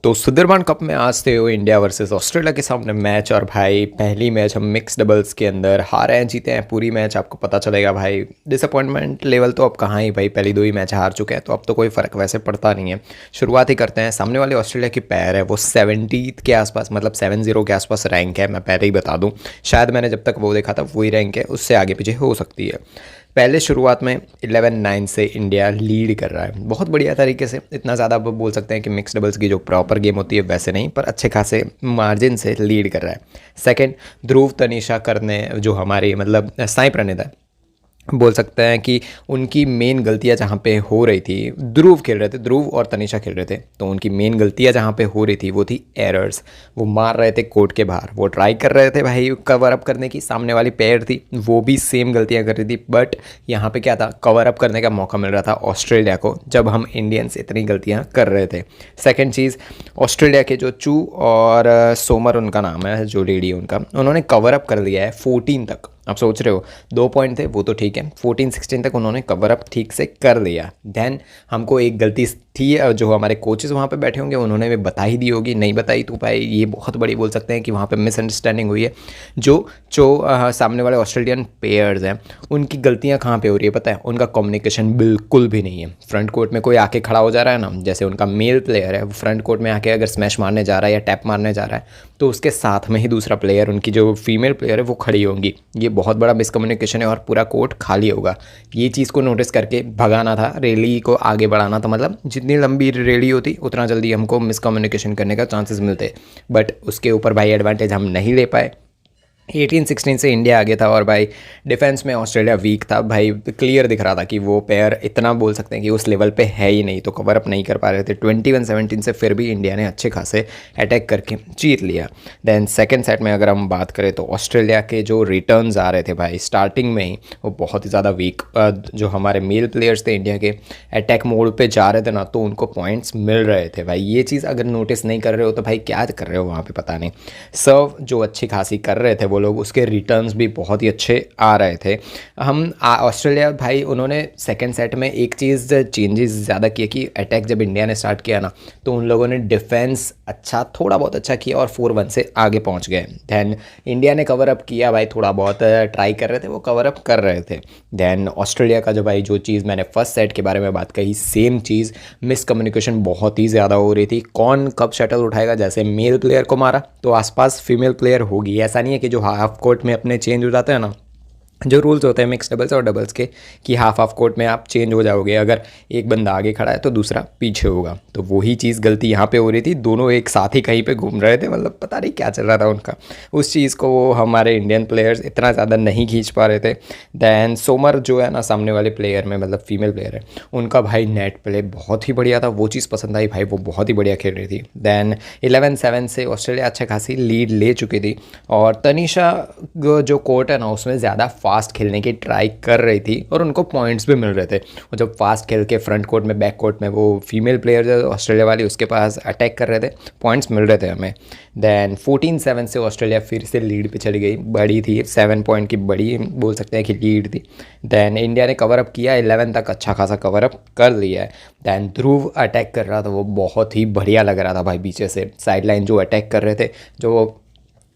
तो सुंदरबन कप में आज थे वो इंडिया वर्सेस ऑस्ट्रेलिया के सामने मैच। और भाई पहली मैच हम मिक्स डबल्स के अंदर हारे हैं, जीते हैं। पूरी मैच आपको पता चलेगा भाई। डिसअपॉइंटमेंट लेवल तो अब कहाँ ही भाई, पहली दो ही मैच हार चुके हैं तो अब तो कोई फ़र्क वैसे पड़ता नहीं है। शुरुआत ही करते हैं। सामने वाले ऑस्ट्रेलिया की पैर है वो 70 के आसपास, मतलब 70 के आसपास रैंक है। मैं पहले ही बता दूँ, शायद मैंने जब तक वो देखा था वही रैंक है, उससे आगे पीछे हो सकती है। पहले शुरुआत में 11-9 से इंडिया लीड कर रहा है बहुत बढ़िया तरीके से। इतना ज़्यादा आप बोल सकते हैं कि मिक्स डबल्स की जो प्रॉपर गेम होती है वैसे नहीं, पर अच्छे खासे मार्जिन से लीड कर रहा है। सेकंड, ध्रुव तनिषा करने जो हमारी मतलब साई प्रणीत है, बोल सकते हैं कि उनकी मेन गलतियां जहाँ पे हो रही थी, ध्रुव खेल रहे थे, ध्रुव और तनिषा खेल रहे थे, तो उनकी मेन गलतियां जहाँ पे हो रही थी वो थी एरर्स। वो मार रहे थे कोर्ट के बाहर, वो ट्राई कर रहे थे भाई कवर अप करने की। सामने वाली पेयर थी वो भी सेम गलतियां कर रही थी, बट यहाँ पे क्या था, कवर अप करने का मौका मिल रहा था ऑस्ट्रेलिया को जब हम इंडियंस इतनी गलतियाँ कर रहे थे। सेकेंड चीज़, ऑस्ट्रेलिया के जो चू और सोमर उनका नाम है, जो लेडी उनका, उन्होंने कवर अप कर लिया है 14 तक। आप सोच रहे हो 2 पॉइंट थे वो तो ठीक है, 14-16 तक उन्होंने कवर अप ठीक से कर लिया। देन हमको एक गलती थी, जो हमारे कोचेस वहाँ पे बैठे होंगे उन्होंने भी बता ही दी होगी, नहीं बताई तो भाई ये बहुत बड़ी बोल सकते हैं कि वहाँ पे मिसअंडरस्टैंडिंग हुई है। जो सामने वाले ऑस्ट्रेलियन प्लेयर्स हैं उनकी गलतियाँ कहाँ पे हो रही है पता है, उनका कम्युनिकेशन बिल्कुल भी नहीं है। फ्रंट कोर्ट में कोई आके खड़ा हो जा रहा है ना, जैसे उनका मेल प्लेयर है, वो फ्रंट कोर्ट में आके अगर स्मैश मारने जा रहा है या टैप मारने जा रहा है तो उसके साथ में ही दूसरा प्लेयर, उनकी जो फीमेल प्लेयर है वो खड़ी होंगी। ये बहुत बड़ा मिसकम्युनिकेशन है और पूरा कोर्ट खाली होगा। ये चीज़ को नोटिस करके भगाना था, रैली को आगे बढ़ाना था। मतलब जितनी लंबी रैली होती उतना जल्दी हमको मिसकम्युनिकेशन करने का चांसेस मिलते, बट उसके ऊपर भाई एडवांटेज हम नहीं ले पाए। 18-16 से इंडिया आगे था और भाई डिफेंस में ऑस्ट्रेलिया वीक था भाई। क्लियर दिख रहा था कि वो पेयर इतना बोल सकते हैं कि उस लेवल पे है ही नहीं, तो कवर अप नहीं कर पा रहे थे। 21-17 से फिर भी इंडिया ने अच्छे खासे अटैक करके जीत लिया। देन सेकंड सेट में अगर हम बात करें तो ऑस्ट्रेलिया के जो रिटर्न्स आ रहे थे भाई स्टार्टिंग में ही वो बहुत ही ज़्यादा वीक। जो हमारे मेल प्लेयर्स थे इंडिया के, अटैक मोड पर जा रहे थे ना, तो उनको पॉइंट्स मिल रहे थे भाई। ये चीज़ अगर नोटिस नहीं कर रहे हो तो भाई क्या कर रहे हो वहाँ पर, पता नहीं। सर्व जो अच्छी खासी कर रहे थे वो लोग, उसके रिटर्न्स भी बहुत ही अच्छे आ रहे थे। ऑस्ट्रेलिया भाई उन्होंने सेकंड सेट में एक चीज़ चेंजेस ज़्यादा किए कि अटैक जब इंडिया ने स्टार्ट किया ना तो उन लोगों ने डिफेंस अच्छा, थोड़ा बहुत अच्छा किया और 4-1 से आगे पहुंच गए। दैन इंडिया ने कवर अप किया भाई, थोड़ा बहुत ट्राई कर रहे थे, वो कवर अप कर रहे थे। दैन ऑस्ट्रेलिया का जो भाई जो चीज़ मैंने फर्स्ट सेट के बारे में बात कही, सेम चीज़, मिसकम्युनिकेशन बहुत ही ज़्यादा हो रही थी। कौन कब शटल उठाएगा, जैसे मेल प्लेयर को मारा तो आसपास फीमेल प्लेयर होगी। ऐसा नहीं है कि जो हाफ कोर्ट में अपने चेंज हो जाते हैं ना, जो रूल्स होते हैं मिक्स डबल्स और डबल्स के, कि हाफ कोर्ट में आप चेंज हो जाओगे, अगर एक बंदा आगे खड़ा है तो दूसरा पीछे होगा। तो वही चीज़ गलती यहाँ पे हो रही थी, दोनों एक साथ ही कहीं पे घूम रहे थे, मतलब पता नहीं क्या चल रहा था उनका। उस चीज़ को वो हमारे इंडियन प्लेयर्स इतना ज़्यादा नहीं खींच पा रहे थे। दैन सोमर जो है ना सामने वाले प्लेयर में, मतलब फीमेल प्लेयर है, उनका भाई नेट प्ले बहुत ही बढ़िया था, वो चीज़ पसंद आई भाई, वो बहुत ही बढ़िया खेल रही थी। दैन 11-7 से ऑस्ट्रेलिया अच्छा खासी लीड ले चुकी थी और तनिषा जो कोर्ट है ना उसमें ज़्यादा फास्ट खेलने की ट्राई कर रही थी और उनको पॉइंट्स भी मिल रहे थे। और जब फास्ट खेल के फ्रंट कोर्ट में, बैक कोर्ट में वो फीमेल प्लेयर जो ऑस्ट्रेलिया वाली उसके पास अटैक कर रहे थे, पॉइंट्स मिल रहे थे हमें। दैन 14-7 से ऑस्ट्रेलिया फिर से लीड पे चली गई, बड़ी थी 7 पॉइंट की, बड़ी बोल सकते हैं कि लीड थी। दैन इंडिया ने कवर अप किया, 11 तक अच्छा खासा कवर अप कर लिया है। दैन ध्रुव अटैक कर रहा था, वो बहुत ही बढ़िया लग रहा था भाई, पीछे से साइड लाइन जो अटैक कर रहे थे, जो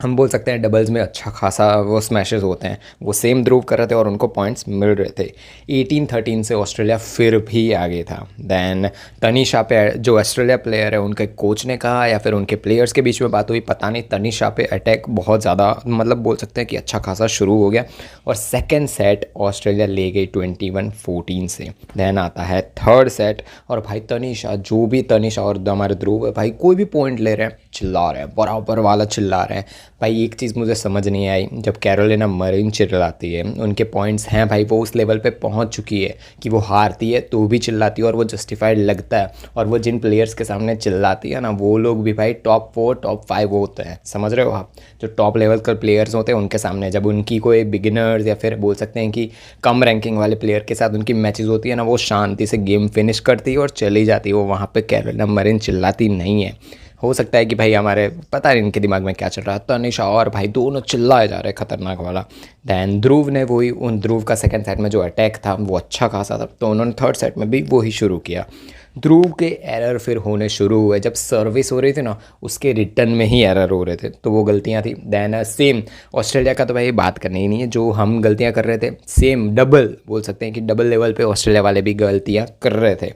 हम बोल सकते हैं डबल्स में अच्छा खासा वो स्मैशेस होते हैं, वो सेम ध्रुव कर रहे थे और उनको पॉइंट्स मिल रहे थे। 18-13 से ऑस्ट्रेलिया फिर भी आगे था। दैन तनिषा पे, जो ऑस्ट्रेलिया प्लेयर है, उनके कोच ने कहा या फिर उनके प्लेयर्स के बीच में बात हुई पता नहीं, तनिषा पे अटैक बहुत ज़्यादा, मतलब बोल सकते हैं कि अच्छा खासा शुरू हो गया और सेकेंड सेट ऑस्ट्रेलिया ले गई 21-14 से। दैन आता है थर्ड सेट और भाई तनिषा, जो भी तनिषा और हमारे ध्रुव है भाई, कोई भी पॉइंट ले रहे हैं चिल्ला रहे हैं, बराबर वाला चिल्ला रहे हैं भाई। एक चीज़ मुझे समझ नहीं आई, जब कैरोलिना मरिन चिल्लाती है, उनके पॉइंट्स हैं भाई, वो उस लेवल पे पहुंच चुकी है कि वो हारती है तो भी चिल्लाती है और वो जस्टिफाइड लगता है। और वो जिन प्लेयर्स के सामने चिल्लाती है ना, वो लोग भी भाई टॉप 4 टॉप 5 होते हैं, समझ रहे हो आप। जो टॉप लेवल के प्लेयर्स होते हैं उनके सामने जब उनकी कोई बिगिनर्स या फिर बोल सकते हैं कि कम रैंकिंग वाले प्लेयर के साथ उनकी मैचेस होती है ना, वो शांति से गेम फिनिश करती है और चली जाती है। वो वहाँ पर कैरोलिना मरिन चिल्लाती नहीं है। हो सकता है कि भाई हमारे पता नहीं इनके दिमाग में क्या चल रहा है, तनिषा और भाई दोनों चिल्लाए जा रहे हैं खतरनाक वाला। दैन ध्रुव ने वही, उन ध्रुव का सेकंड सेट में जो अटैक था वो अच्छा खासा था, तो उन्होंने थर्ड सेट में भी वही शुरू किया। ध्रुव के एरर फिर होने शुरू हुए जब सर्विस हो रही थी ना, उसके रिटर्न में ही एरर हो रहे थे, तो वो गलतियां थी। देन सेम ऑस्ट्रेलिया का तो भाई बात करनी ही नहीं है, जो हम गलतियां कर रहे थे सेम डबल बोल सकते हैं कि डबल लेवल पे ऑस्ट्रेलिया वाले भी गलतियां कर रहे थे।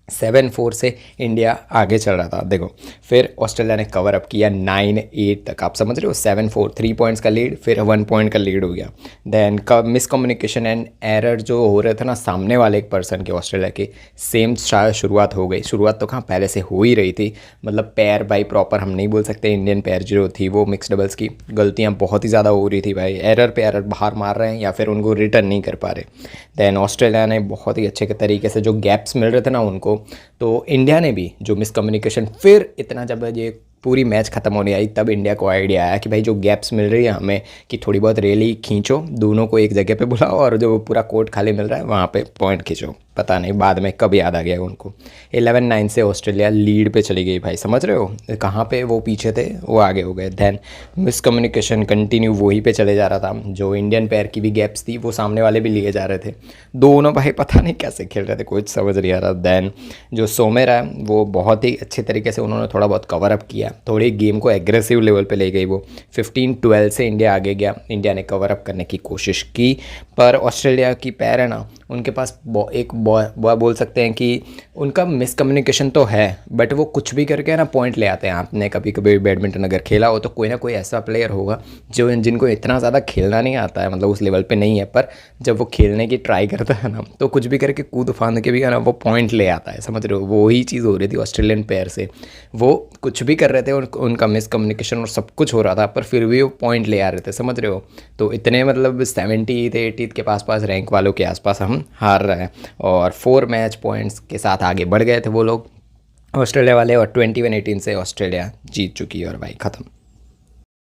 7-4 से इंडिया आगे चल रहा था देखो, फिर ऑस्ट्रेलिया ने कवर अप किया 9-8 तक, आप समझ रहे हो, 7-4 3 पॉइंट्स का लीड, फिर 1 पॉइंट का लीड हो गया। देन मिसकम्युनिकेशन एंड एरर जो हो रहे थे ना सामने वाले एक पर्सन के ऑस्ट्रेलिया के, सेम शुरुआत हो गई। शुरुआत तो कहाँ, पहले से हो ही रही थी, मतलब पैर भाई प्रॉपर हम नहीं बोल सकते, इंडियन पैर जो थी वो मिक्स डबल्स की गलतियाँ बहुत ही ज़्यादा हो रही थी भाई, एरर पे एरर बाहर मार रहे हैं या फिर उनको रिटर्न नहीं कर पा रहे। देन ऑस्ट्रेलिया ने बहुत ही अच्छे तरीके से जो गैप्स मिल रहे थे ना उनको, तो इंडिया ने भी जो मिसकम्युनिकेशन, फिर इतना जब ये पूरी मैच ख़त्म होने आई तब इंडिया को आइडिया आया कि भाई जो गैप्स मिल रही है हमें, कि थोड़ी बहुत रैली खींचो, दोनों को एक जगह पे बुलाओ और जो पूरा कोर्ट खाली मिल रहा है वहाँ पे पॉइंट खींचो। पता नहीं बाद में कब याद आ गया उनको। 11-9 से ऑस्ट्रेलिया लीड पे चली गई भाई, समझ रहे हो, कहाँ पे वो पीछे थे वो आगे हो गए। दैन मिसकम्युनिकेशन कंटिन्यू वहीं पे चले जा रहा था, जो इंडियन पैर की भी गैप्स थी वो सामने वाले भी लिए जा रहे थे, दोनों भाई पता नहीं कैसे खेल रहे थे, कुछ समझ नहीं आ रहा। दैन जो सोमेर है वो बहुत ही अच्छे तरीके से उन्होंने थोड़ा बहुत कवर अप किया, थोड़ी गेम को एग्रेसिव लेवल पे ले गई वो। 15-12 से इंडिया आगे गया, इंडिया ने कवर अप करने की कोशिश की, पर ऑस्ट्रेलिया की पैर है ना, उनके पास एक बोल सकते हैं कि उनका मिसकम्युनिकेशन तो है, बट वो कुछ भी करके ना पॉइंट ले आते हैं। आपने कभी कभी बैडमिंटन अगर खेला हो तो कोई ना कोई ऐसा प्लेयर होगा जो जिनको इतना ज़्यादा खेलना नहीं आता है, मतलब उस लेवल पे नहीं है, पर जब वो खेलने की ट्राई करता है ना तो कुछ भी करके कूद फांद के भी है ना वो पॉइंट ले आता है, समझ रहे हो। वो ही चीज़ हो रही थी ऑस्ट्रेलियन प्लेयर से, वो कुछ भी कर रहे थे और उनका मिसकम्युनिकेशन और सब कुछ हो रहा था, पर फिर भी वो पॉइंट ले आ रहे थे, समझ रहे हो। तो इतने मतलब 70-80 के पास रैंक वालों के आसपास हम हार रहे हैं, और 4 मैच पॉइंट्स के साथ आगे बढ़ गए थे वो लोग ऑस्ट्रेलिया वाले, और 21-18 से ऑस्ट्रेलिया जीत चुकी है और भाई ख़त्म।